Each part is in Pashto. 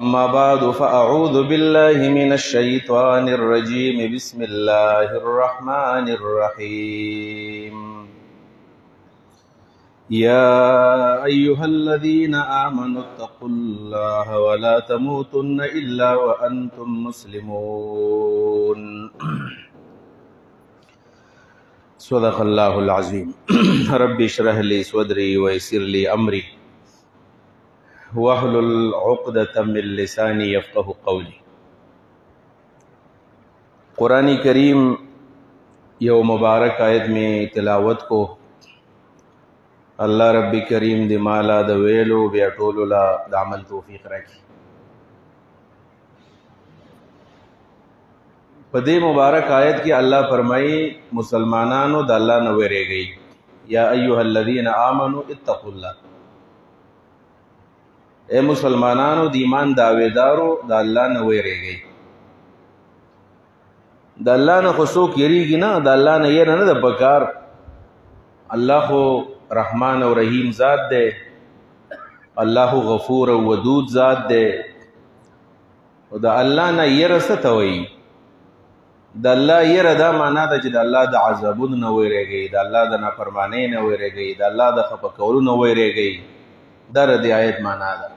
أما بعد فأعوذ بالله من الشيطان الرجيم بسم الله الرحمن الرحيم يا أيها الذين آمنوا اتقوا الله ولا تموتن إلا وأنتم مسلمون صدق الله العظيم رب اشرح لي صدري ويسر لي أمري واحلل عقدة من لساني يفقه قولي. قرآن کریم یو مبارک آیت میں تلاوت کو اللہ رب کریم دی مالا د ویلو بیا ټولو لا د عمل توفیق راکړي. په دې مبارک آیت کې الله فرمایي مسلمانانو د الله نه ویریږئ. یا ایها الذین آمنوا اتقوا الله، اے مسلمانانو د ایمان دعویدارو د الله نه ویریږئ. د الله نه خو څوک یریږي نه، د الله نه یره نه ده پکار. الله خو رحمان او رحیم ذات دی، الله غفور او ودود ذات دی. او د الله نه یره څه ته وایي؟ د الله یره دا معنا ده چې د الله د عذابونو نه ویریږئ، د الله د نافرمانۍ نه ویریږئ، د الله د خفه کولو نه ویریږئ. دا د آیت معنا ده.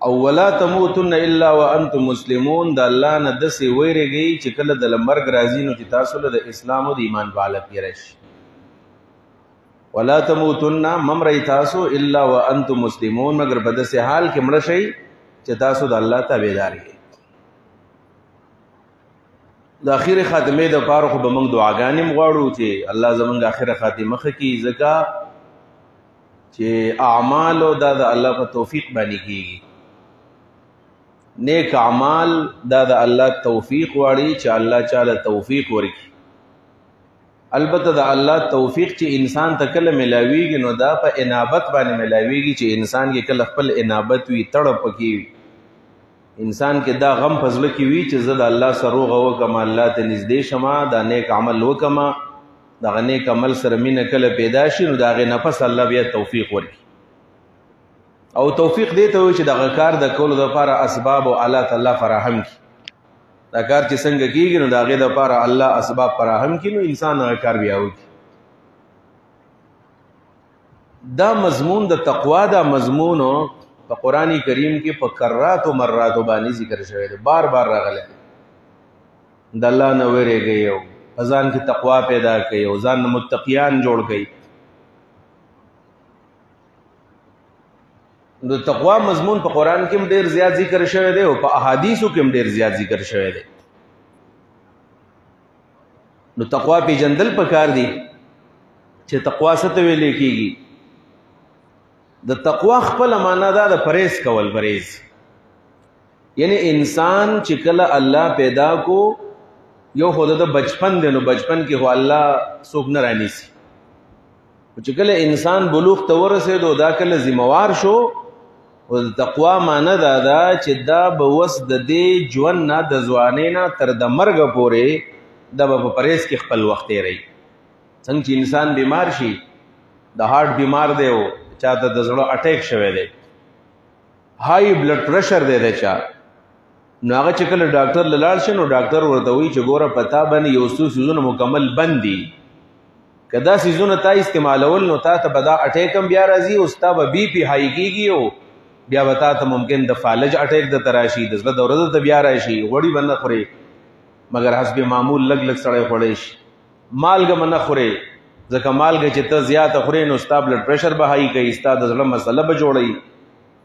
او ولا تموتن الا وانتم مسلمون، د الله نه داسې ویریږئ چې کله د مرګ راځي نو چې تاسو له د اسلام او د ایمان په حالت کې راشي. ولا تموتن ممرئ تاسو الا وانتم مسلمون، مگر په داسې حال کې مړه شئ چې تاسو د الله تابعدار یئ. د اخر خاتمه د پاره خو به موږ دعاګانې غواړو چې الله زموږ اخر خاتمه ښه کړي، ځکه چې اعمال دا د الله په توفیق باندې کیږي. نیک اعمال دا د الله توفیق غواړي چې الله چاله توفیق ورکړي. البته د الله توفیق چې انسان ته کله ملاویږي نو دا په انابت باندې ملاویږي، چې انسان کې کله خپل انابت وي، تړپ پکې وي، انسان کې دا غم فضله کې وي چې زه د الله سره روغ وکم، الله ته نږدې شمه، دا نیک عمل وکمه. دغه نیک عمل سره مینه کله پیدا شي نو د هغې نه پس الله بیا توفیق ورکړي. او توفیق دې ته وایي چې دغه کار د کولو دپاره اسباب او آلات الله فراهم کړي. دا کار چې څنګه کېږي نو د هغې دپاره الله اسباب فراهم کړي نو انسان هغه کار بیا وکړي. دا مضمون د تقوا دا مضمون په قرآن کریم کې په کرات و مراتو باندې ذکر شوی دی، بار بار راغلی. د الله نه ویریږئ او ځان کې تقوا پیدا کړئ او ځان نه متقیان جوړ کړئ. نو تقوا مضمون په قرآن کې هم ډېر زیات ذکر شوی دی او په احادیثو کې هم ډېر زیات ذکر شوی دی. نو تقوا پیژندل پکار دی چې تقوا څه ته ویل کېږي. د تقوا خپله معنا دا د پرهیز کول. پرهیز یعنی انسان چې کله الله پیدا کو، یو خو د بچپن دی، نو بچپن کې خو الله څوک نه رانیسي. چې کله انسان بلوغ ته ورسېدو دا کله ذمہوار شو. او د تقوا معنا دا ده چې دا به وس د دې ژوند نه د ځوانۍ نه تر د مرګه پورې دا به په پرهیز کې خپل وخت تېروي. څنګه چې انسان بیمار شي، د هارټ بیمار دی او چاته د زړه اٹیک شوی دی، هائی بلډ پریشر دی د چا، نو هغه چې کله ډاکټر له لاړ شي نو ډاکټر ورته وایي چې ګوره پتا باندې یو څو څیزونه مکمل بند دي، که دا څیزونه تا استعمالول نو تا ته به دا اٹیک هم بیا راځي او ستا به بی پی هائی کېږي او بیا به تا ته ممکن د فالج اٹیک درته راشي، د زړه دوره درته بیا راشي. غوړي به نه خورې مګر حسب معمول لږ لږ سړی خوړی شي. مالګه به نه خورې ځکه مالګه چې ته زیاته خورې نو ستا بلډ پریشر به هائی کوي، ستا د زړه مسله به جوړوي،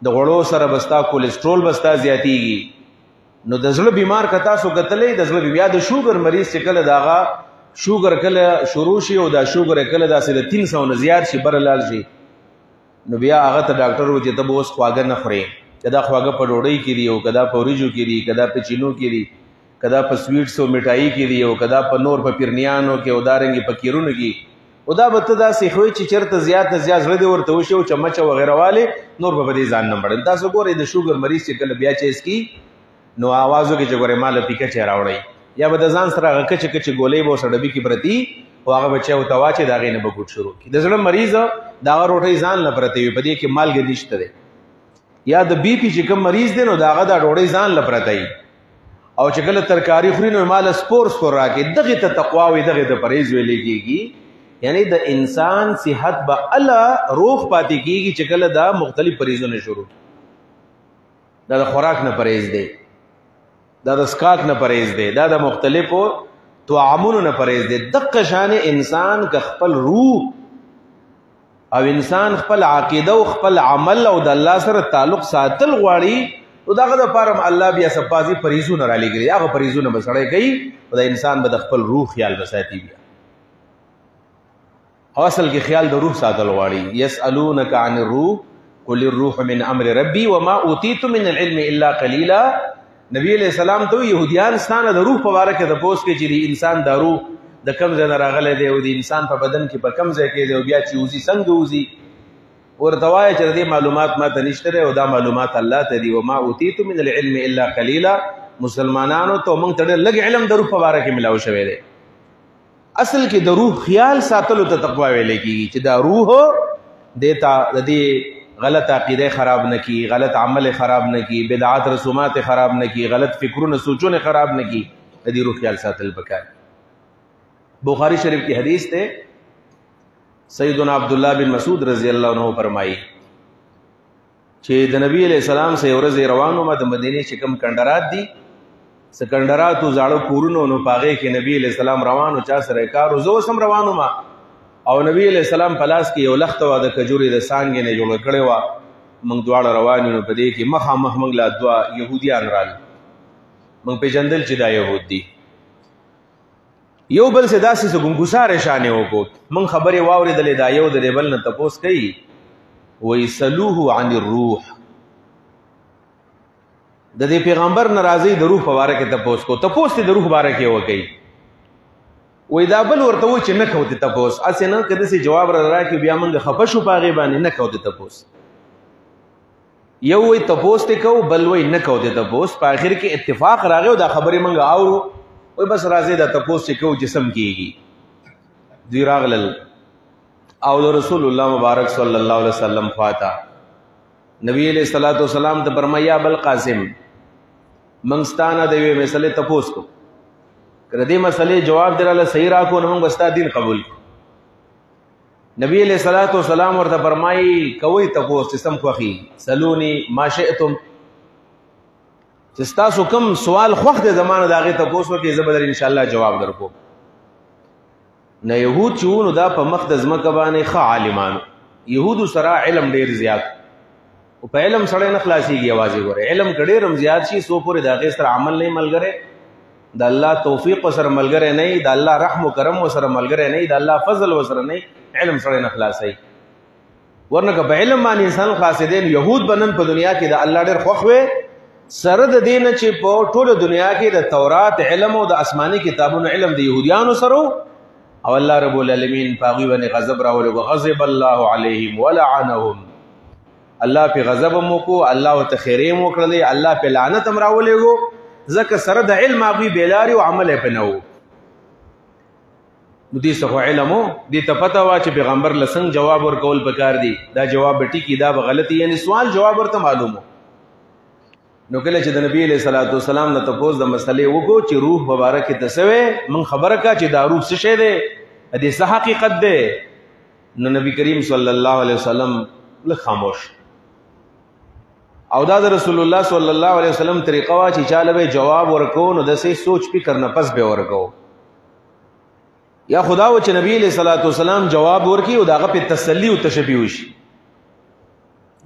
د غوړو سره به ستا کولیسټرول به ستا زیاتېږي. نو د زړه بیمار که تاسو کتلی، د زړه بیا د شوګر مریض چې کله د هغه شوګر کله شروع شي او دا شوګر کله داسې د 300 نه زیات شي بره لاړ شي، نو بیا هغه ته ډاکټر وایي چې ته به اوس خواږه نه خورې، که دا خواږه په ډوډۍ کې دي او که دا په وریجو کې دي، که دا په چینو کې دي، که دا په سویټس او میټایي کې دي او که دا په نور په پیرنیانو کې او دارنګې په کیرونو کې، او دا به ته داسې ښوي چې چېرته زیات نه زیات زړه دې ورته وشي او چمچ او وغیره والې نور به په دې ځان نه مړوي. تاسو ګورئ د شوګر مریض چې کله بیا چیز کي نو آواز وکړي چې ګورئ ماله پیکه چې راوړئ، یا به د ځان سره هغه کچې کچې ګولۍ به ورسره ډبي کې پرتي او هغه به چای ورته واچي، د هغې نه به ګوټ شروع کړي. د زړه مریض د هغه روټۍ ځان نه پرتې وي، په دې کې مالګې نشته دی. یا د بی پی چې کوم مریض دی نو داغه دا ډوډۍ ځان لپاره دی او چې کله ترکاری خوري نو مال سپور راکې دغه ته تقوا وي دغه ته پرهیز ویل کېږي یعنی د انسان صحت به الله روغ پاتې کېږي چې کله دا مختلف پرهیزونه شروع دا د خوراک نه پرهیز دی دا د اسکاک نه پرهیز دی دا د مختلفو طعامونو نه پرهیز دی دغه شان انسان که خپل روح او انسان خپل عقیده او خپل عمل او د الله سره تعلق ساتل غواړي او داغه د پاره الله بیا سپازي پرهیزونه را لګي هغه پرهیزونه بسړی کوي او د انسان به د خپل روح خیال بساتي بیا اصل کې خیال د روح ساتل غواړي يسالونك عن الروح قل الروح من امر ربي وما اوتيت من العلم الا قليلا نبی علیہ السلام ته يهوديان ستانه د روح په اړه کې د پوس کې چې انسان د روح د کم ځای راغله دی او د انسان په بدن کې په کم ځای کې دی او بیا چې وزي څنګه وزي ورته وایي چې دې معلومات ما ته نشته او دا معلومات الله ته دی وما اوتيت من العلم الا قليلا مسلمانانو ته موږ ته لږ علم د روح په اړه کې ملاو شوی دی اصل کې د روح خیال ساتلو ته تقوا ویل کېږي چې دا روح دیتا د دې غلط عقیده خراب نه کی غلط عمل خراب نه کی بدعات رسومات خراب نه کی غلط فکرونه سوچونه خراب نه کی د دې روح خیال ساتل پکار بخاری شریف کی حدیث ته سیدنا عبداللہ بن مسعود رضی اللہ عنہ فرمائی چې د نبی علیہ السلام سره ورځ روانو ما د مدینه چې کوم کندرات دي سکندراتو زاړو کورونو نو پاغه کې نبی علیہ السلام روانو چا سره کارو زو سم روانو ما او نبی علیہ السلام پلاس کې یو لخت وا د کجوري د سانګې نه جوړ کړي وا موږ دواړه روانو نو په دې کې مخه مخ موږ لا دوا يهوديان رال موږ په جندل چې دا يهود دي یو بل سے داسې ګنګساره شانه وکړو موږ خبرې واورېدلې دا یو د بل نه تپوس کوي ويسلوه عن الروح د دې پیغمبر ناراضي د روح په اړه کې تپوس کو تپوس ته د روح باره کې وکړي وې دا بل ورته و چې نه کوته تپوس اسنه کده سي جواب را راکې بیا موږ خپشو پاغي باندې نه کوته تپوس یو وې تپوس ته کو بل وې نه کوته تپوس په اخر کې اتفاق راغی او دا خبرې موږ اورو وې بس راځي دا تپوس چې کو جسم کیږي دوی راغلل او رسول الله مبارک صلی الله علیه وسلم فاتا نبی علیہ الصلوۃ والسلام ته فرمایا بل قاسم منګستانه د وی مسلې تپوس کو کړه دې مسلې جواب دراله صحیح راکو نو موږ بستا دین قبول نبی علیہ الصلوۃ والسلام ورته فرمایي کوي تپوس چې سم خوخي سلونی ما شئتم چې تاسو کوم سوال خوخ د زمانه داغه تپوس وکي زبر ان شاء الله جواب درکو نه يهود چونو دا په مقدس مکه باندې خ عالمانو يهود سره علم ډیر زیات او په علم سره نه خلاصيږي आवाज غره علم کډې رم زیات شي سو پورې داغه سره عمل نه ملګره د الله توفیق سره ملګره نه د الله رحم او کرم سره ملګره نه د الله فضل سره نه علم سره نه خلاصي ورنه که په علم باندې انسان خاصدين يهود بنن په دنیا کې د الله ډېر خوخوي سره د دین چې په ټوله دنیا کې د تورات علم او د آسماني کتابونو علم د يهوديانو سره او الله رب العالمین پاغي باندې غضب راولي غضب الله عليهم ولعنهم الله په غضب مو کو الله ته خیره مو کړل الله په لعنت هم راولېګو ځکه سره د علم هغه بیلاری او عمل په نو دې څه علمو دې ته پته وا چې پیغمبر لسنګ جواب ورکول پکار دی دا جواب ټیکی دا غلطی یعنی سوال جواب ورته معلومو نو کله چې د نبی علیہ الصلوۃ والسلام نه تاسو د مسلې وګو چې روح مبارک تسوي من خبره کا چې دا روح څه شه ده دې څه حقیقت ده نو نبی کریم صلی الله علیه وسلم له خاموش او دا د رسول الله صلی الله علیه وسلم طریقه وا چې چاله به جواب ورکو نو د سې سوچ فکر نه پس به ورکو یا خدا و چې نبی علیہ الصلوۃ والسلام جواب ورکي او داغه په تسلی او تشبیه وشي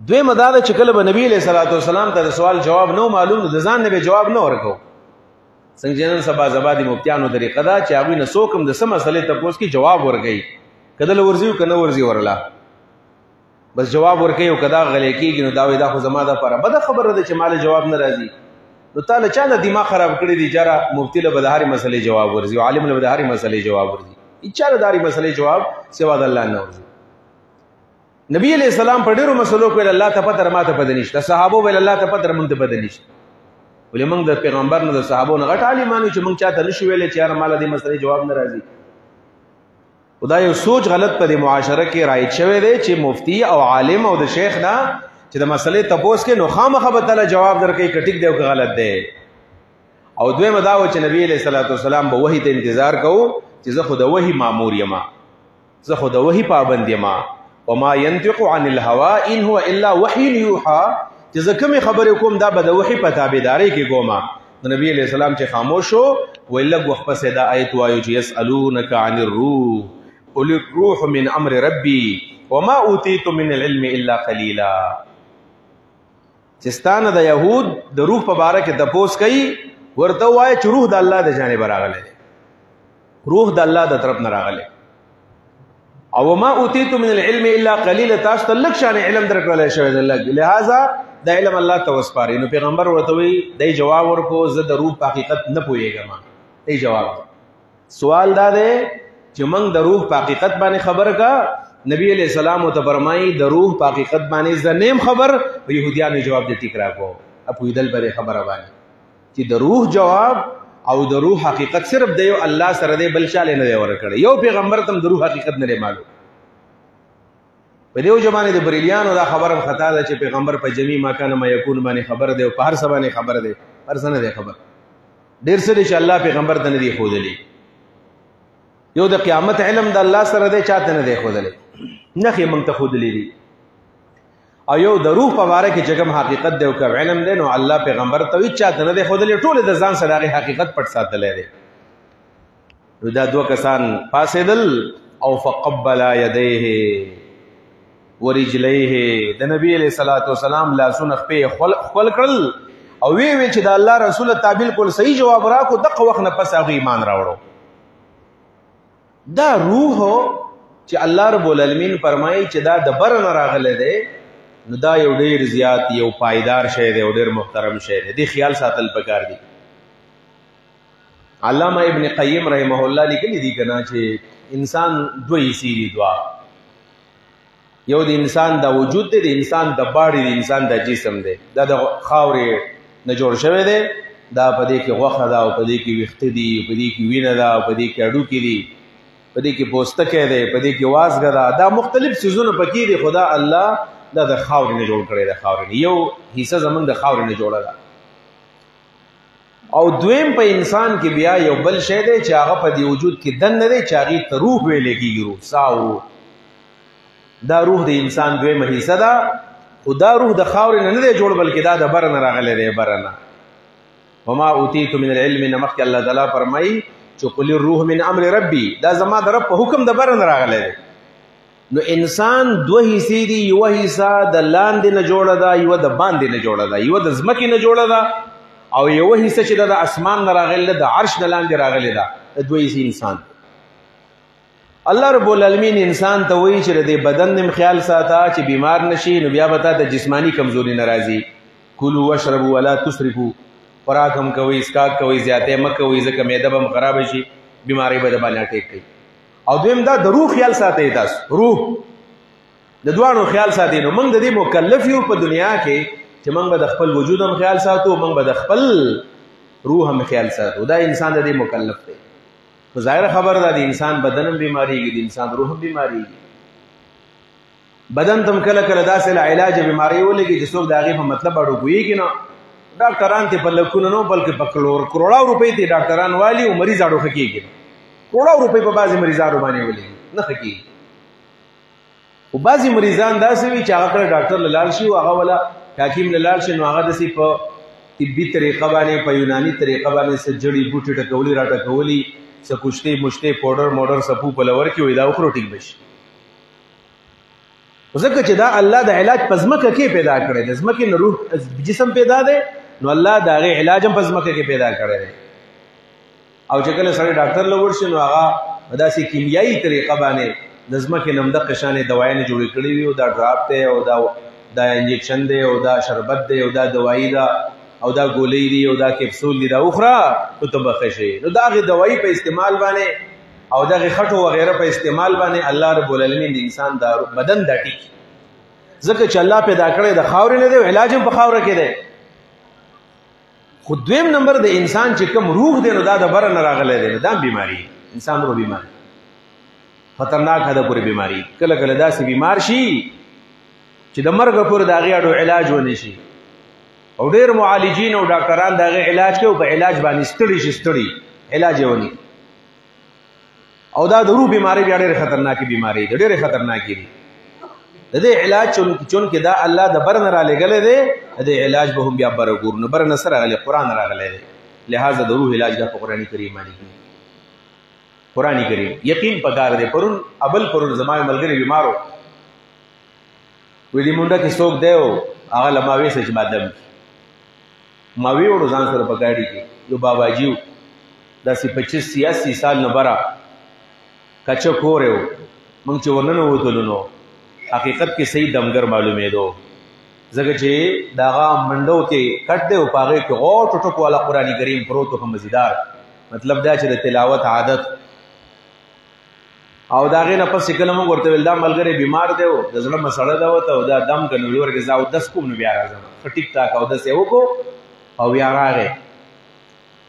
دوی مدار چې کله به نبی علیہ الصلوۃ والسلام ته سوال جواب نو معلوم د ځان نه به جواب نه ورکو څنګه جنن سبا زبادي مفتیانو طریقه دا چې هغه نه سوکم د سم مسلې ته پوس کی جواب ورګي کدل ورزیو کنه ورزی ورلا بس جواب ورکي او کدا غلې کیږي نو دا وې دا خو زما ده پر بده خبره ده چې مال جواب نه راځي نو تعالی چا نه دماغ خراب کړی دی جره مفتی له بدهاري مسلې جواب ورزي عالم له بدهاري مسلې جواب ورزي اچاله داري مسلې جواب سوا د الله نه ورزي نبی علیہ السلام په ډیرو مسلو کې الله ته پته ماته پد نشته صحابه ول الله ته پته مونږ ته پد نشته ولې مونږ د پیغمبر نه د صحابو نه غټ عالمانو چې مونږ چاته نشو ویلې چې یار مال دې مسلې جواب نه راځي خدای یو سوچ غلط په معاشره کې رایت شوی دی چې مفتی او عالم او د شیخ نه چې د مسلې تپوس کې نو خامخا به تعالی جواب درکړي که ټیک دی او که غلط دی. او دویمه دا و چې نبی علیہ الصلوۃ والسلام به وحی ته انتظار کوو چې زه خو د وحی مامور یم، زه خو د وحی پابند یم. وما ينطق عن الهوى ان هو الا وحی یوحى، چې زه کومې خبرې کوم دا به د وحی په تابعدارۍ کې کوم. نبی علیہ السلام چې خاموش شو وی لږ وخت پسې دا آیت وایو چې یسألونک عن الروح قل الروح من امر ربی وما اوتیتم من العلم الا قلیلا. چې ستانه د یهود د روح په باره کې تپوس کوي، ورته وایي چې روح د الله د جانب راغلی، روح د الله د طرف نه راغلی. او وما اوتیتم من العلم الا قلیلا، تاسو ته لږ شان علم درکړل شوی دی لږ، لہذا دا علم الله ته وسپاري. نو پیغمبر ورته وی دی جواب ورکو زه د روح په حقیقت نه پوهیږم. دی جواب سوال دا دی چې موږ د روح په حقیقت باندې خبر کا. نبی علیہ السلام ته فرمایي د روح په حقیقت باندې زه نیم خبر. يهوديانو جواب دې ټیک راکو اپو دل پر خبره باندې چې د روح جواب او د روح حقیقت صرف د یو الله سره دی، بل شاله نه دی ورکړي. یو پیغمبر تم د روح حقیقت نه معلوم. په دیو زمانه د بریلیانو دا خبره خطا ده چې پیغمبر په جمی ما کان ما یکون باندې خبر دی او په هر څه باندې خبر دی، هر څه نه دی خبر. ډیر څه دي چې الله پیغمبر ته نه دی خودلی. یو د قیامت علم د الله سره دی، چاته نه دی خودلی، نه خې مونږ ته خودلی دي. او یو د روح په باره کې چې کوم حقیقت دی او کوم علم دی نو الله پیغمبر ته هیڅ چاته نه دی خودلی، ټول د ځان سره هغه حقیقت پټ ساتلی دی. نو دا دوه کسان پاسېدل او فقبل یدیه ورجلیه، د نبی علیہ الصلوۃ والسلام لاسونه خپې خپل کړل او وی چې د الله رسول ته بالکل صحیح جواب راکو. دغه وخت نه پس هغه ایمان راوړو. دا روح چې الله رب العالمین فرمایي چې دا د بر نه راغله دی، نو دا یو ډیر زیات یو پایدار شی دی او ډیر محترم شی دی. دی خیال ساتل پکار دی. علامہ ابن قیم رحمه الله لیکلی دی کنا چې انسان دوی سیری دوا، یو د انسان د وجود دی، د انسان د باډي دی، انسان د جسم دی، دا د خاورې نه جوړ شوی دی. دا په دې کې غوښه ده او په دې کې ویښته دي، په دې کې وینه ده او په دې کې هډوکي دي، په دې کې پوستکی دی، په دې کې وازګه ده. دا مختلف څیزونه پکې دي، خدا الله دا د خاورې نه جوړ کړی. د خاورې یو حصہ زمونږ د خاورې نه جوړه ده. او دویم په انسان کې بیا یو بل شی دی چې هغه په دې وجود کې دننه دی چې هغې ته روح ویلی کېږي. روح ساو دا روح د انسان دویمه حصہ ده، خو دا روح د خاورې نه دی جوړ بلکې دا د بره نه راغلی دی. بره نه وما اوتیتو من العلم نه مخکې الله تعالی فرمایي چې قل الروح من امر ربي، دا زما د رب په حکم د بره نه راغلی دی. نو انسان دوه حصې دي، یوه حصہ د لاندې نه جوړه ده، یوه د باندې نه جوړه ده، یوه د ځمکې نه جوړه ده او یوه حصہ چې د اسمان نه راغلی ده، د عرش نه لاندې راغلی ده. د دوه حصې انسان. الله رب العالمین انسان ته وایي چې د بدن نیم خیال ساته چې بیمار نشي، نو بیا به تا ته جسمانی کمزوري نه راځي. کلوا واشربوا ولا تسرفوا، خوراک هم کوئ، اسکاک کوئ، زیاتې مه کوئ ځکه معده به هم خرابه شي، بیماری به د باندې اټیک کوي. او دویم دا د روح خیال ساتئ. تاسو روح د دواړو خیال ساتئ. نو موږ د دې مکلف یو په دنیا کې چې موږ به د خپل وجود هم خیال ساتو، موږ به د خپل روح هم خیال ساتو. دا انسان د دې مکلف دی. خو ظاهره خبر ده د انسان بدن هم بیماریږي، د انسان روح هم بیماریږي. بدن تم کله کله داسې له علاج بیماری ولګي چې څوک د هغې په مطلب اړو پوهېږي نه. ډاکټران ته په لکونو نه بلکې په کروڑو روپۍ ته ډاکټران والي او مریض اړو ښه کېږي. کروڑو روپۍ په بعضې مریضانو باندې ولګي نه ښه کېږي. خو بعضې مریضان داسې وي چې هغه کله ډاکټر له لاړ شي او هغه ولا حکیم له لاړ شي، نو هغه داسې په طبي طریقه باندې، په یوناني طریقه باندې څه جړي بوټي ټکولي را ټکولي، څه کشتې مشتې پوډر موډر سپو په لور کې وي، دا وخورو ټیک به شي. ځکه چې دا الله د علاج په ځمکه کې پیدا کړی دی. ځمکې نه روح جسم پیدا دی، نو الله د هغې علاج هم په ځمکه کې پیدا کړی دی. او چې کله سړی ډاکټر له ورشي نو هغه داسې کیمیایي طریقه باندې د ځمکې نه همدغه شانې دوایانې جوړې کړې وي، او دا ډراپ دی او دا انجکشن دی او دا شربت دی او دا دوایي ده او دا ګولۍ دي او دا کپسول دي، دا وخوره نو ته به ښه شې. نو د هغې دوایي په استعمال باندې او دغه خټو وغیره په استعمال باندې الله رب العالمین د انسان د بدن دا ټیک. ځکه چې الله پیدا کړی د خاورې نه دی، علاج هم په خاوره کې دی. خو دویم نمبر د انسان چې کوم روح دی نو دا د بره نه راغلی دی، نو دا بیماري انسان روح بیماري خطرناک حده پورې بیماري. کله کله داسې بیمار شي چې د مرګ پورې د هغې اړو علاج ونه شي او ډېر معالجین او ډاکټران د هغې علاج کوي او په علاج باندې ستړي شي ستړي علاج یې ونی او دا د روح بیماری بیا ډېرې خطرناکې بیماری دي ډېرې خطرناکې دي د دې علاج چونکې دا الله د بر نه رالیږلی دی د دې علاج به هم بیا بره ګورو نو بره نه څه راغلی قرآن راغلی دی لہذا د روح علاج دا په قرآن کریم باندې کېږي قرآن کریم یقین پکار دی پرون زما یو ملګری بیمار و وی دې مونډه کې څوک دی او هغه له ما ویسه چې ما دم ما ویوړو ځان سره په ګاډي کې یو باباجي و داسې 25-86 سال نه بره کچه کور و موږ چې ورننوتلو نو حقیقت کې صحیح دمګر معلومېدو ځکه چې د هغه منډو کې کټ دی او په هغې کې غوټ ټکو والا قرآن کریم پروت و ښه مزیدار مطلب دا چې د تلاوت عادت او د هغې نه پس چې کله موږ ورته ویل دا ملګری بیمار دی او د زړه مسړه ده ورته او دا دم که نو ورکې زه اودس کوم نو بیا راځم ښه ټیک ټاک اودس یې وکړو او بیا راغی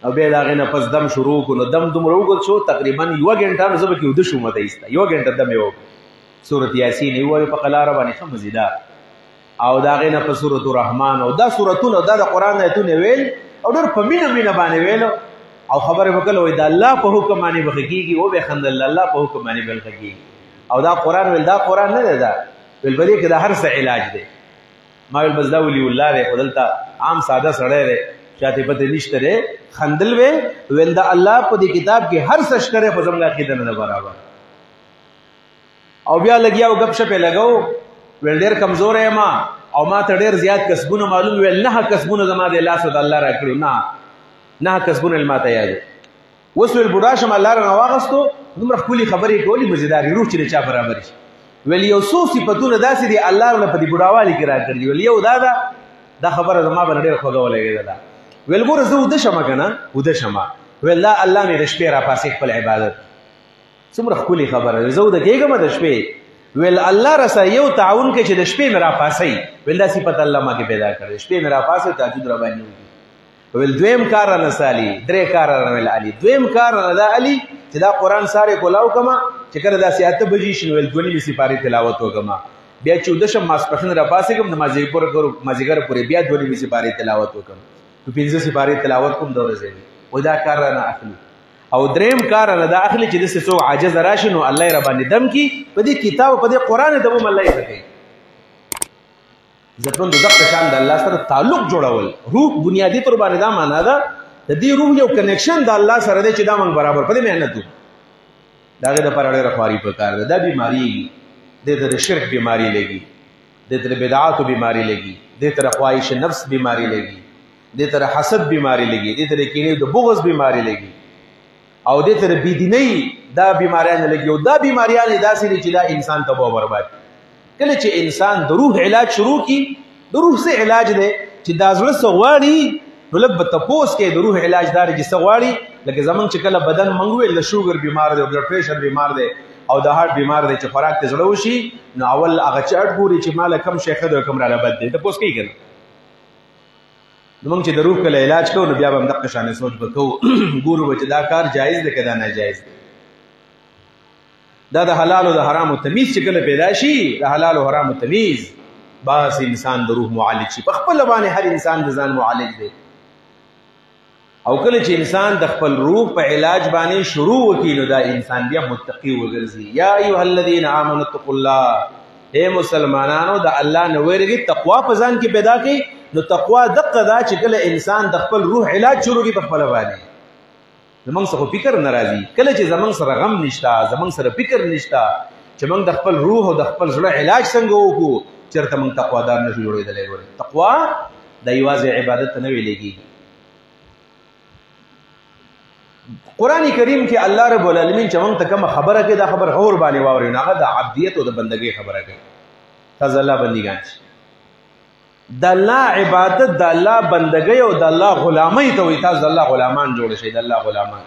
او بیا د هغې نه پس دم شروع کړو نو دم دومره وګت شو تقریبا 1 غنټه نو زه به کې وده شوم ته ایسته 1 غنټه دم یې وکړو سورت یاسین یې ووایو په قلاره باندې ښه مزیدار او د هغې نه په سورت الرحمن او دا سورتونه دا د قرآن ایتونه ویل او ډېر په مینه باندې ویلو او خبرې به کله وایي د الله په حکم باندې به ښه کېږي وبېخندل الله په حکم باندې به ښه کېږي او دا قرآن ویل دا قرآن نه دی دا ویل په دې کې د هر څه علاج دی ما ویل بس دا ولي الله دی خو دلته عام ساده سړی دی چاته پته نشته دی خندل ویل د الله په دې کتاب کې هر څه شته دی خو زموږ عقیده نه ده برابر او بیا لګیا او گپ شپې لګو ویل ډېر کمزور یم او ما ته ډېر زیات کسبونه معلوم ویل 9 کسبونه زما د لاس د الله راکړي نه کسبونه ما ته یاد اوس ویل بوډا شم الله رانه واغستو دومره ښکلې خبرې کولې مزیدارې روح چې د چا برابر شي ویل یو څو صفتونه داسې دي الله رانه په دې بوډاوالي کې راکړي ویل یو دا خبره زما باندې ډېره خوږه ولګېدله ویل ګوره زه وده شمه که نه وده شمه ویل دا الله مې د شپې راپاسې خپل عبادت څومره ښکلې خبره زه وده کېږم د شپې ویل الله رسره یو تعاون کوي چې د شپې مې راپاسئ ویل دا صفت الله ما کې پیدا کړی شپې مې راپاسئ تهجد را باندې وکړي ویل دویم کار رانه سالي 3 کار رانه ویل علي دویم کار رانه دا علي چې دا قرآن سارې کولاو کما چې کله داسې 8 بجې شي نو ویل 2 نیمې سپارې تلاوت وکړم بیا چې وده شم ماسپښین راپاڅېږم د مازدیګر پورې بیا 2 نیمې سپارې تلاوت وکړم نو 15 سپارې تلاوت کوم د ورځې وایي دا کار رانه اخلي او دریم کار رانه دا اخلي چې داسې څوک عاجز راشي نو الله یې راباندې دم کي په دې کتاب په دې قرآن دم هم الله یې ښه کوي ځکه د دغه شان د الله سره تعلق جوړول روح بنیادی طور باندې دا معنا ده د دې روح یو کنیکشن د الله سره دی چې دا موږ برابر په دې محنت وکړو د هغې دپاره ډېره خواري پکار ده دا بیماري دې ته د شرک بیماري لګي دې ته د بدعاتو بیماري لګي دې ته د خواهش نفس بیماري لګي دې ته د حسد بیماري لګي دې ته د کینې د بغض بیماري لګي او دې ته د بېدینۍ دا بیماریان لګي او دا بیماریان داسې دي چې دا انسان تباه برباد کله چې انسان د روح علاج شروع کی د روح څه علاج دی چې دا زړه څه غواړي نو لږ به تپوس کې د روح علاج دا دی چې څه غواړي لکه زمونږ چې کله بدن موږ ویل د شوګر بیمار دی او بلډ پریشر بیمار دی او د هارت بیمار دی چې خوراک ته زړه وشي نو اول هغه چاټ ګوري چې ماله کم شی ښه دی او کم راله بد دی تپوس کوي که نه نو موږ چې د روح کله علاج کوو نو بیا به همدغه شانې سوچ به کوو ګورو به چې دا کار جایز دی که دا ناجایز دی دا د حلال او د حرامو تمیز چې کله پیدا شي د حلال او حرامو تمیز بس انسان د روح معالج شي په خپل باندې هر انسان د ځان معالج دی او کله چې انسان د خپل روح په علاج باندې شروع وکړي نو دا انسان بیا متقي وګرځي یا ایها الذین آمنوا اتقوا الله اے مسلمانانو د الله نه ویریږئ تقوا په ځان کې پیدا کړئ نو تقوا دقه دا چې کله انسان د خپل روح علاج شروع کړي په خپل باندې زمونږ څخه فکر نه راځي کله چې زمونږ سره غم نشته زمونږ سره فکر نشته چې موږ د خپل روح او د خپل زړه علاج څنګه وکړو چېرته موږ تقوادار نشو جوړېدلی تقوا د یوازې عبادت ته نه ویلی کېږي قرآن کریم کې الله رب العالمین چې موږ ته کومه خبره کوي دا خبر غور باندې واورئ نو هغه د عبدیت او د بندګۍ خبره کوي تاسو الله بندګان شئ د الله عبادت د الله بندګۍ او د الله غلامۍ ته وایي تاسو د الله غلامان جوړ شئ د الله غلامان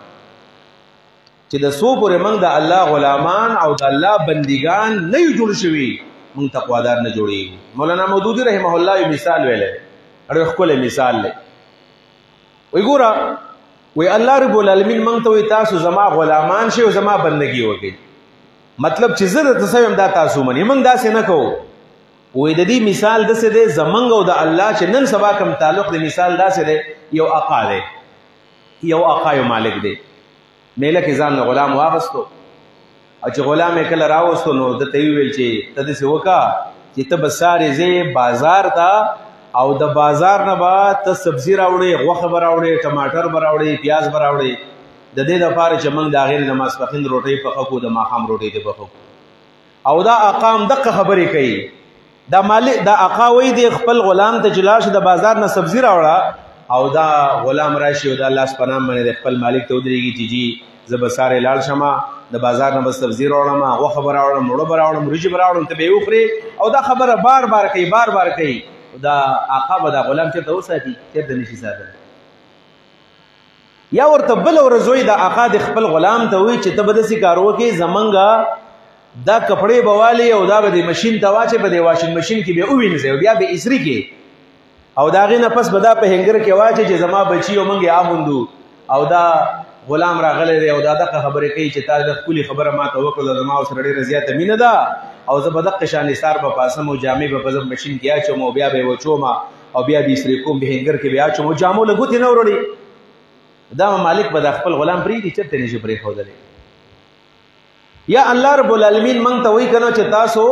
چې د څو پورې موږ د الله غلامان او د الله بندګان نه یو جوړ شوي موږ تقوادار نه جوړېږو مولانا مودودي رحمه الله یو مثال ویلی ډېر ښکلی مثال دی وایي ګوره وی الله رب العالمین موږ ته وایي تاسو زما غلامان شئ او زما بندګي وکړئ مطلب چې زه درته څه یم دا تاسو منئ موږ داسې نه کوو وې د دې مثال داسې دی زمونږ او د الله چې نن سبا کوم تعلق د مثال داسې دی یو آقا دی یو آقا یو مالک دی میله کې ځان له غلام واغستو او چې غلام یې کله راوستو نو ده ته یې وویل چې ته داسې وکړه چې ته به سارې ځې بازار ته او د بازار نه به ته سبزي راوړې غوښه به راوړې ټماټر به راوړې پیاز به راوړې د دې دپاره چې موږ د هغې د ماسپښین روټۍ پخه کړو د ماښام روټۍ دې پخه کړو او دا آقا هم دقه خبرې کوي دا آقا وایي دی خپل غلام ته چې لاړ شي د بازار نه سبزي راوړه او دا غلام راشي او د الله سپنام باندې د خپل مالک ته ودرېږي چې جي زه به سارې لاړ شمه د بازار نه به سبزي راوړم غوښه به راوړم مړه به راوړم وریجې به راوړم ته به یې وخورې او دا خبره بار بار کوي بار بار کوي دا آقا به دا غلام چېرته وساتي چېرته نشي ساتلی یا ورته بله ورځ وایي دا آقا د خپل غلام ته وایي چې ته به داسې کار وکړې زمونږ دا کپړې به والې او دا به د مشین ته واچې په دې واشنګ مشین کې به ووینځې او بیا به اسري کې او د هغې نه پس به دا په هنګر کې واچې چې زما بچي او موږ یې آموندو او دا غلام راغلی دی او دا دقه خبرې کوي چې تا د ښکلې خبره ما ته وکړله زما ورسره ډېره زیاته مینه ده او زه به دقه شانې سار به پاسم او جامې به په زه مشین کې اچوم او بیا به یې وچوم او بیا به اسرې کوم به هنګر کې به اچوم او جامو له ګوتې نه وروړي دا مالک به د خپل غلام پرېږدي چېرته نشي پرېښودلی یا الله رب العالمین موږ ته وایي که نه چې تاسو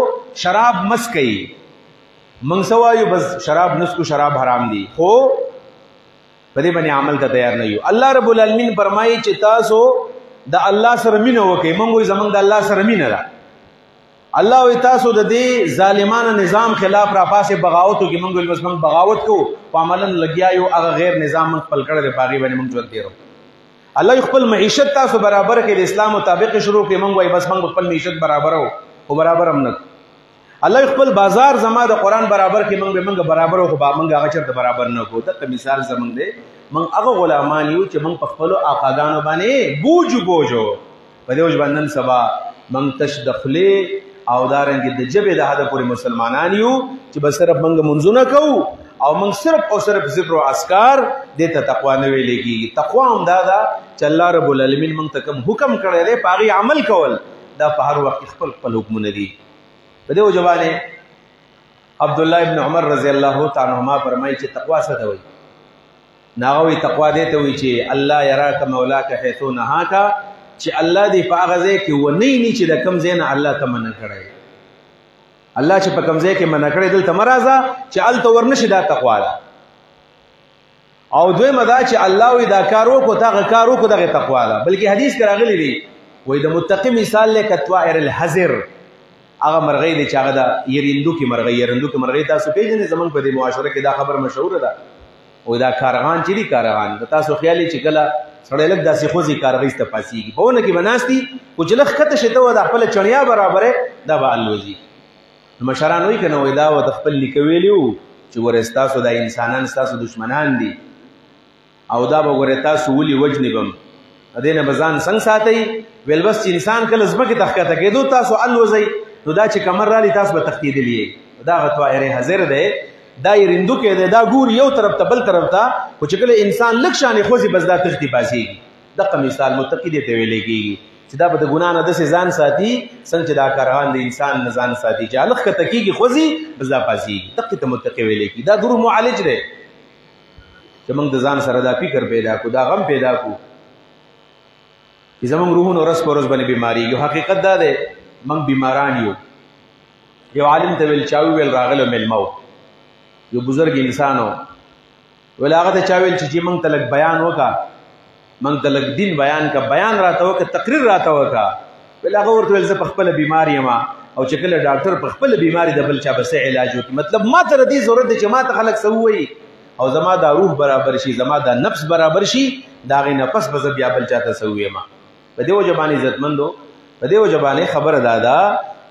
شراب مس کوئ موږ څه وایو بس شراب نسکو شراب حرام دي خو په دې باندې عمل ته تیار نه یو الله رب العالمین فرمایي چې تاسو د الله سره مینه وکئ موږ وایو زموږ د الله سره مینه ده الله وایي تاسو د دې ظالمانه نظام خلاف راپاسې بغاوت وکړئ موږ وایو بس موږ بغاوت کوو په عملا لګیا یو هغه غیر نظام موږ خپل کړی دی په هغې باندې موږ ژوند تېرو الله خپل معیشت تاسو برابر کړي د اسلام مطابق شروع کړي موږ وایو بس موږ خپل معیشت برابرو او برابر هم نه الله خپل بازار زما د قرآن برابر کړي موږ برابر او موږ هغه چېرته برابر نه کړو دغه مثال زموږ دی موږ هغه غلامان یو چې موږ په خپلو آقاګانو باندې بوجو په دې وجه باندې نن سبا موږ تش د خولې او دارنګې د ژبې د حده پورې مسلمانان یو چې به صرف موږ منځونه کوو او موږ صرف او صرف ذکر او اذکار دې ته تقوا نه ویلې کېږي تقوا هم دا ده چې الله رب العالمین موږ ته کوم حکم کړی دی په هغې عمل کول دا په هر وخت خپل حکمونه دي په دې وجه باندې عبدالله ابن عمر رضی الله تعالی عنهما فرمایي چې تقوا څه ته وایي نو هغه وایي تقوا دې ته وایي چې الله یراک مولاک حیث نهاک چې الله دې په هغه ځای کې ونه ویني چې د کوم ځای نه الله ته منع کړی الله چې په کوم ځای کې منع کړی دلته مه راځه چې هلته ورنشي دا تقوا ده او دویمه دا چې الله وایي دا کار وکړو ته هغه کار وکړو دغه تقوا ده بلکې حدیث کې راغلی دی وایي د متقي مثال دی کطائر الحذر هغه مرغۍ دی چې هغه د یریندوکې مرغۍ تاسو پېژنئ زموږ په دې معاشره کې دا خبر مشهوره ده وایي دا کارغان چې دي کارغان د تاسو خیال چې کله سړی لږ داسې خوځي کارغۍ ته پاسېږي په ونه کې به ناست دي خو چې لږ ښکته شي ته به د خپله چڼیا برابرې دا به الوځي نو مشران وایي که نه وایي دا د خپل نیکه ویلي وو چې ګورې ستاسو دا انسانان ستاسو دشمنان دي او دا به ګورې تاسو ولي وجنې بم د دې نه به ځان څنګه ساتئ ویل بس چې انسان کله ځمکې ته ښکته کېدو تاسو الوځئ نو دا چې کمر رالي تاسو به تښتېدلي یې دا هغه طائر حذر دی دا یریندوکی دی دا ګوري یو طرف ته بل طرف ته خو چې کله انسان لږ شانې خوځي بس دا تښتي باسېږي دغه مثال متقي دې ته ویلی کېږي چې دا به د ګناه نه داسې ځان ساتي څنګه چې دا کارغان د انسان نه ځان ساتي چې هلک ښکته کېږي خوځي بس دا پاسېږي دقې ته متقي ویلی کېږي دا د روح معالج دی چې موږ د ځان سره دا فکر پیدا کړو دا غم پیدا کړو چې زموږ روحونه ورځ په ورځ باندې بیمارېږي حقیقت دا دی موږ بیماران یو یو عالم ته ویل چا وویل راغلی میلمه و یو بزرګ انسان و ویل هغه ته چا ویل چې موږ ته لږ بیان وکړه موږ ته لږ دین بیان که بیان راته وکړه تقریر راته وکړه ویل هغه ورته ویل زه په خپله بیمار یم او چې کله ډاکټر په خپله بیماري د بل چا به څه علاج وکړي مطلب ما ته د دې ضرورت دی چې ما ته خلک څه ووایي او زما دا روح برابر شي زما دا نفس برابر شي د هغې نه پس به زه بیا بل چا ته څه ووایم په دې وجه باندې عزتمندو په دې وجه باندې خبره دا ده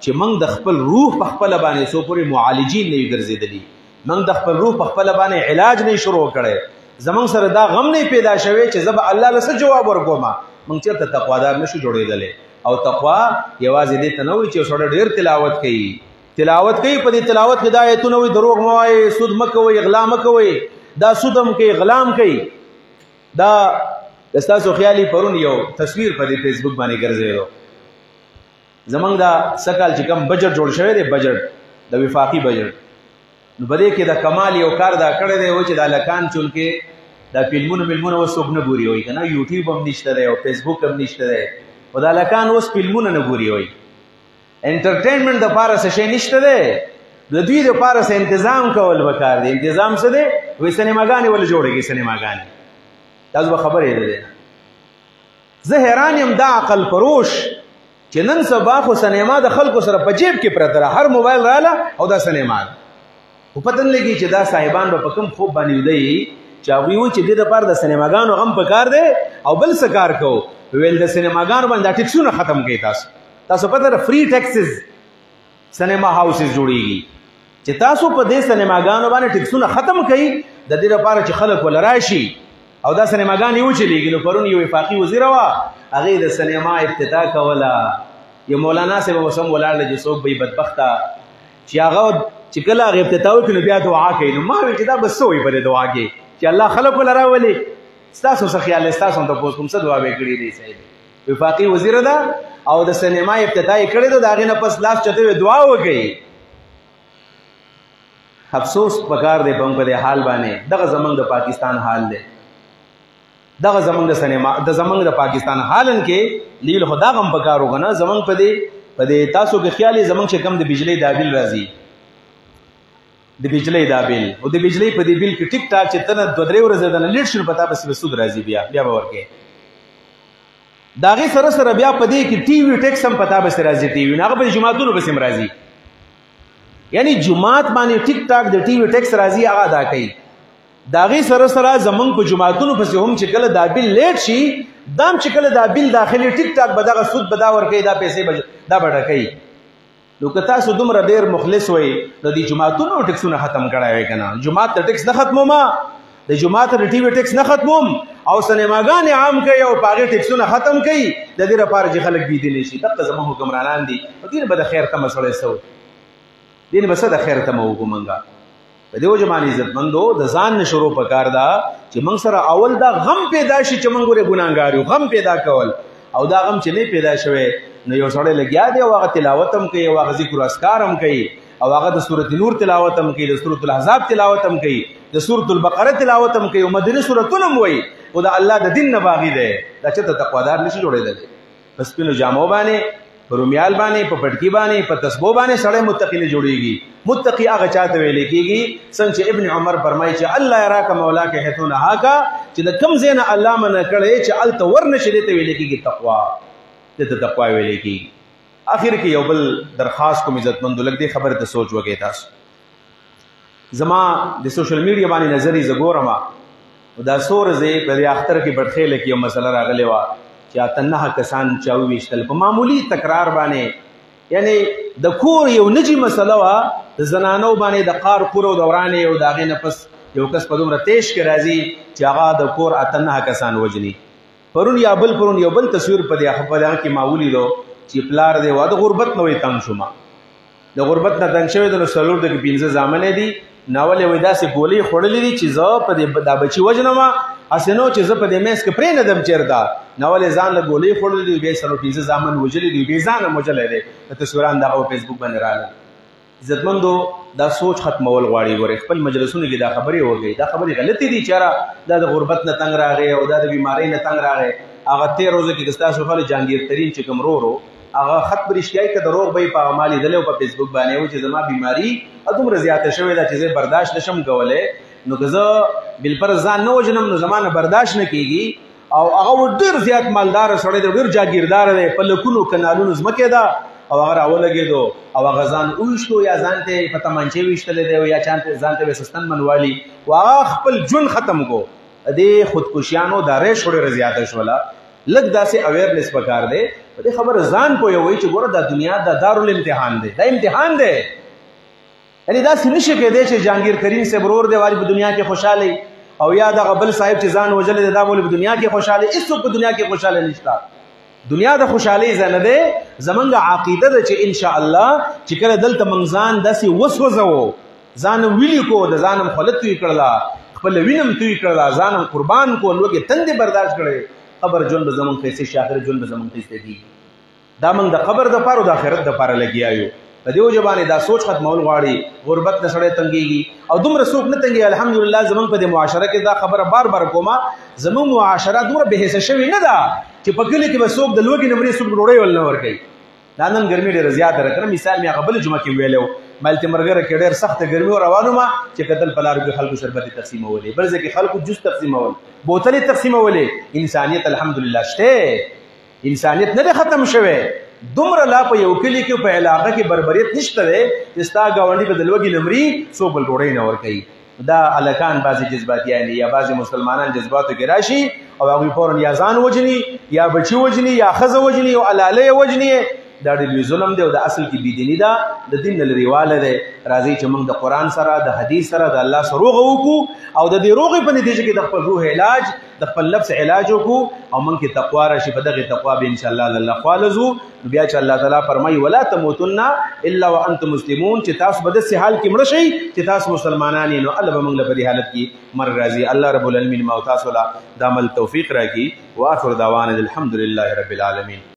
چې موږ د خپل روح په خپله باندې څو پورې معالجین نه یو ګرځېدلي موږ د خپل روح په خپله باندې علاج نه شروع کړی زموږ سره دا غم نه پیدا شوی چې زه به الله له څه جواب ورکوم موږ چېرته تقوادار نشو جوړېدلی او تقوا یوازې دې ته نه وایي چې یو سړی ډېر تلاوت کوي په دې تلاوت کې دا ایتونه وایي دروغ مه وایئ سود مه کوئ غلا مه کوئ دا سود هم کوي غلا هم کوي دا ستاسو خیالي پرون یو تصویر په دې فیسبوک باندې ګرځېدو زمونږ دا سږ کال چې کوم بجټ جوړ شوی دی بجټ د وفاقي بجټ نو بده کې د کمال یو کار دا کړی دی چې د لکان چون کې دا فلمونه وسوب نه ګوري وي کنه یوټیوب هم نشته دی او فیسبوک هم نشته دی او دا لکان اوس فلمونه نه ګوري وي انټرټینمنت د پاره څه شي نشته دی د دوی د پاره څه تنظیم کول وکړ دی تنظیم څه دی وې سینماګانې ول جوړېږي سینماګانې تاسو به خبرې ده زه حیران یم دا عقل فروش چې نن سبا خو سینما د خلکو سره په جیب کې پرته ده هر موبایل رااله او دا سینما خو پته نه لګي چې دا صاحبان به په کوم خوب باندې ودی چې هغوی وایي چې دې دپاره د سینماګانو غم په کار دی او بل څه کار کوو ویل د سینماګانو باندې دا ټکسونه ختم کوي تاسو پته ده فری ټیکسز سینما هاوسز جوړېږي چې تاسو په دې سینماګانو باندې ټکسونه ختم کوي د دې لپاره چې خلک ول راشي او دا سینماګانې وچلېږي نو پرون یو وفاقي وزیره وه هغې د سینما افتتاح کوله یو مولانا صاحب اوس هم ولاړ دی چې څوک به یې بدبخته چې هغه چې کله هغه افتتاح وکړي نو بیا دعا کوي نو ما ویل چې دا به څه وایي په دې دعا کې چې الله خلکو له راولي ستاسو څه خیال دی ستاسو هم تپوس کوم څه دعا به یې کړې دی صاحب وفاقي وزیره ده او د سینما افتتاح یې کړې ده د هغې نه پس لاس چته دعا وکړي افسوس پکار دی په دې حال باندې دغه زمونږ د پاکستان حال دی دغه زمونږ د سینما د زمونږ د پاکستان حالن کې لیل خدا غم پکار وګنه زمونږ په دې تاسو کې خیال زمونږ چې کم د بجلی دا بیل راځي د بجلی دا بیل او د بجلی په دې بیل کې ټیک ټاک چې تنه 2-3 ورځې د لیټ شنو پتا بس سود راځي بیا به ورکه داغه سره سره بیا په دې کې ټي وي ټیکس هم پتا بس راځي ټي وي هغه په جمعهتونو بس هم راځي یعنی جمعات باندې ټیک ټاک د ټي وي ټیکس راځي هغه ادا کوي داغه سره سره زمنګ په جمعهتونو پس هم چې کله دا بیل لیټ شي دام چې کله دا بیل داخلي ټیک ټاک بدغه سود بدا ورکه دا پیسې دا بڑا کوي نو که تاسو دومره ډیر مخلص وئ د دې جمعهتونو ټیکسونه ختم کړای وای کنه جمعهت ته ټیکس نه ختموما د جمعهت د ټي وي ټیکس نه ختموم او سینماګانې عام کوي او پاغه ټیکسونه ختم کوي د دې لپاره چې خلک بي دي نشي دغه زموږ حکمرانان دي په دې به د خیر تم سره سو دین بس د خیر تم وګمنګا په دې وجه باندې عزتمندو د ځان نشرو پکار دا چې موږ سره اول دا غم پیدا شي چې موږ ګره ګناګار یو غم پیدا کول او دا غم چې نه پیدا شوه نو یو سړی لګیا دی او هغه تلاوت هم کوي او هغه ذکر اذکار هم کوي او هغه د سورۃ نور تلاوت هم کوي د سورۃ الاحزاب تلاوت هم کوي د سورۃ البقره تلاوت هم کوي او مدني سورۃونه هم وایي او دا الله د دین نه باغی دی دا چې تقوادار نشي جوړېدل بس په جامو باندې په رومیال باندې په پټکی باندې په تسبو باندې سړی متقی نه جوړیږي متقی هغه چاته ویل کېږي څنګه چې ابن عمر فرمایي چې الله یراک مولاک حيث نهاک چې د کم زین الله من کړي چې ال تور نشي ته ویل کېږي تقوا د تقوا ویل کېږي اخر کې یو بل درخواست کوم عزتمند لګ دې خبره ته سوچ وکړئ تاسو زما د سوشل میډیا باندې نظر یې زګورم دا سورزه په اختر کې بټخېل کې یو مسله راغلی و چې اتنه کسان چاوي وشتل په معمولی تکرار باندې یعنی د کور یو نجی مسله وا د زنانو باندې د قار کور او دوران یو داغه نفس یو کس په دومره تیش کې راځي چې هغه د کور اتنه کسان وجني پرون یو بل تصویر په دغه کې معمولی دو چې پلار دی و د غربت نوې تنگ شوما د غربت نه تنگ شوی د سلور د 15 ځامنې دي ناولې وې داسې ګولې خړلې دي چې زه په دې د بچي وجنما اسنو چې زه په دې میس کې پرې نه دم چیردا ناولې ځان له ګولې خړلې دي به سره 15 ځامن وجلې دي به ځان مجلې دي د تصویران دغه فیسبوک باندې رااله عزتمندو دا سوچ ختمول غواړي ور خپل مجلسونو کې دا خبرې وږي دا خبرې غلطي دي چې دا د غربت نه تنگ راغی او دا د بیماری نه تنگ راغی هغه 13 ورځې کې تاسو خپل جانگیر ترين چې کوم رو هغه خط برشتای کې دروغ به په اعمال دلو په فیسبوک باندې و چې زما بیماری ادومره زیاته شوې ده چې برداشت نشم کولای نو که زه بل پر ځان نه وجنم نو زمانه برداشت نه کیږي او هغه ډیر زیات مالدار سړی ډیر جاگیردار دی په لکونو کنالونو زمکه ده او هغه راولګېدو او هغه ځان اوښتو یا ځان ته په تمانچې ویشتلې دی یا چانته ځان ته سستن منوالي واغه خپل جون ختم کو دې خودکشیانو دارې شوړې زیاته شولا لګ داسې اویرنس پکار دی په دې خبره ځان پوهوي چې ګوره د دنیا د دارالامتحان دی دا امتحان دی یعنی دا سنشه کې دی چې جهانگیر ترین سے برور دی والی په دنیا کې خوشاله او یا د غبل صاحب چې ځان وجل دی دا بوله په دنیا کې خوشاله هیڅ په دنیا کې خوشاله نشته دنیا د خوشحالي زنه ده زمونږ عقیده ده چې ان شاء الله چې کله دلته منځان داسې وسوځو ځان ویلی کو د ځانم خلت توی کړلا خپل وینم توی کړلا ځانم قربان کو لوګي تند برداشت کړي قبر جون به زمون کیسه شاخر جون به زمون کیسه دي دا موږ د قبر د پاره او د آخرت د پاره لګیایو په دې وجه باندې دا سوچ ختمول غواړي غربت نه سړی تنګيږي او دومره څوک نه تنګي الحمدلله زمونږ په دې معاشره کې دا خبره بار بار کومه زمونږ معاشره دومره به حصه شوی نه ده چې په کلی کې به څوک د لوګي نمرې څوک ډوړې ول نه ورکوي دا نن ګرمي ډېره زیاته راکړه مثال مې هغه بل جمعه کې ویلو مالته مرګره کې ډېر سخت ګرمي روانو ما چې کتل پلار کې خلکو شربت تقسیمولې بل ځکه خلکو جوس تقسیمول بوتل تقسیمولې انسانيت الحمدلله شته انسانيت نه ختم شوه دومره لا په یو کلی کې په علاقه کې بربریت نشته ده چې ستا گاونډي بدل وګي نمرې سو بل ډوړې نه ور کوي دا الکان بعضی جذبات یعنی یا بعضی مسلمانان جذباتو کې راشي او هغه فورن یا ځان وجني یا بچي وجني یا خزه وجني او علاله وجني دا ډېر ظلم دی او د اصل کې بيدینی دا د دین لريواله ده راځي چې موږ د قران سره د حدیث سره د الله سره روغ وکړو او د دې روغې په نتیجه کې د خپل روح علاج د خپل نفس علاج وکړو او موږ کې تقوا راشي په دغه تقوا به ان شاء الله الله خالصو بیا چې الله تعالی فرمایي ولا تموتن الا وانتم مسلمون چې تاسو به د سه حال کې مړ شئ چې تاسو مسلمانان نو الله به موږ له دې حالت کې مر راځي الله رب العالمین ما تاسو لا د عمل توفیق راکړي واخر دعوانا الحمد لله رب العالمین.